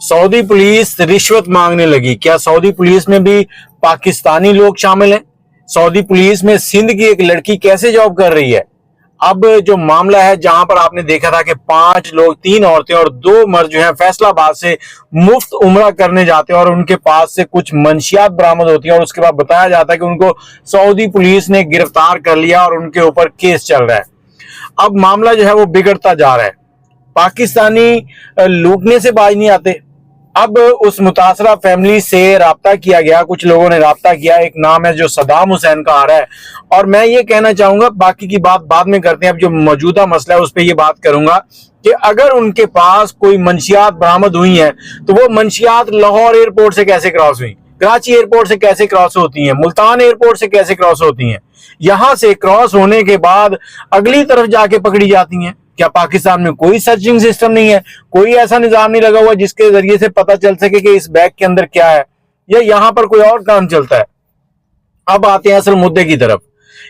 Saudi police रिश्वत मांगने लगी। क्या सऊदी पुलिस में भी पाकिस्तानी लोग शामिल हैं? सऊदी पुलिस में सिंध की एक लड़की कैसे जॉब कर रही है? अब जो मामला है, जहां पर आपने देखा था कि 5 लोग, 3 औरतें और 2 मर्द जो हैं फैसलाबाद से मुफ्त उम्रा करने जाते हैं और उनके पास से कुछ मंशियात बरामद होती है और उसके बाद बताया जाता है कि उनको सऊदी पुलिस ने गिरफ्तार कर लिया और उनके ऊपर केस चल रहा है। अब मामला जो है वो बिगड़ता जा रहा है। पाकिस्तानी लूटने से बाज नहीं आते। अब उस मुतासरा फैमिली से राब्ता किया गया, कुछ लोगों ने राब्ता किया। एक नाम है जो सदाम हुसैन का आ रहा है, और मैं ये कहना चाहूंगा, बाकी की बात बाद में करते हैं। अब जो मौजूदा मसला है उस पर यह बात करूंगा कि अगर उनके पास कोई मंशियात बरामद हुई हैं तो वो मंशियात लाहौर एयरपोर्ट से कैसे क्रॉस हुई, कराची एयरपोर्ट से कैसे क्रॉस होती हैं, मुल्तान एयरपोर्ट से कैसे क्रॉस होती हैं, यहां से क्रॉस होने के बाद अगली तरफ जाके पकड़ी जाती हैं। क्या पाकिस्तान में कोई सर्चिंग सिस्टम नहीं है? कोई ऐसा निजाम नहीं लगा हुआ जिसके जरिए से पता चल सके कि इस बैग के अंदर क्या है, या यहां पर कोई और काम चलता है? अब आते हैं असल मुद्दे की तरफ।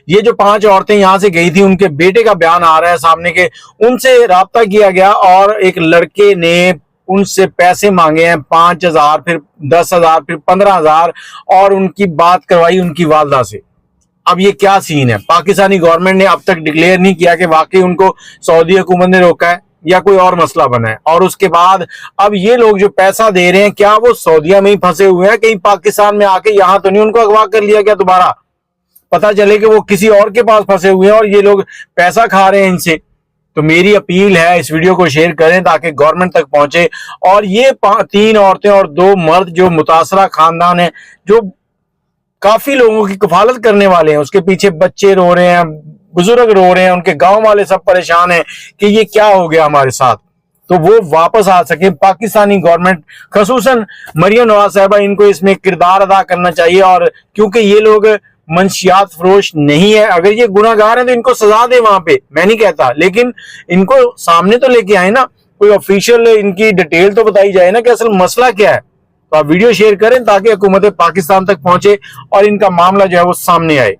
ये जो 5 औरतें यहां से गई थी, उनके बेटे का बयान आ रहा है सामने के, उनसे राब्ता किया गया और एक लड़के ने उनसे पैसे मांगे हैं 5,000, फिर 10,000, फिर 15,000, और उनकी बात करवाई उनकी वालदा से। अब ये क्या सीन है? पाकिस्तानी गवर्नमेंट ने अब तक डिक्लेयर नहीं किया कि वाकई उनको सऊदी हुकूमत ने रोका है या कोई और मसला बना है। और उसके बाद अब ये लोग जो पैसा दे रहे हैं, क्या वो सऊदीया में ही फंसे हुए हैं? कहीं पाकिस्तान में आके यहां तो नहीं उनको अगवा कर लिया गया? दोबारा पता चले कि वो किसी और के पास फंसे हुए हैं और ये लोग पैसा खा रहे हैं इनसे। तो मेरी अपील है, इस वीडियो को शेयर करें ताकि गवर्नमेंट तक पहुंचे और ये 3 औरतें और 2 मर्द जो मुतासरा खानदान है, जो काफी लोगों की कफालत करने वाले हैं, उसके पीछे बच्चे रो रहे हैं, बुजुर्ग रो रहे हैं, उनके गांव वाले सब परेशान हैं कि ये क्या हो गया हमारे साथ, तो वो वापस आ सके। पाकिस्तानी गवर्नमेंट, खसूसन मरियम नवाज साहिबा, इनको इसमें किरदार अदा करना चाहिए। और क्योंकि ये लोग मंशियात फरोश नहीं है, अगर ये गुनाहगार हैं तो इनको सजा दे वहां पे, मैं नहीं कहता, लेकिन इनको सामने तो लेके आए ना, कोई ऑफिशियल इनकी डिटेल तो बताई जाए ना कि असल मसला क्या है। तो आप वीडियो शेयर करें ताकि हुकूमत पाकिस्तान तक पहुंचे और इनका मामला जो है वो सामने आए।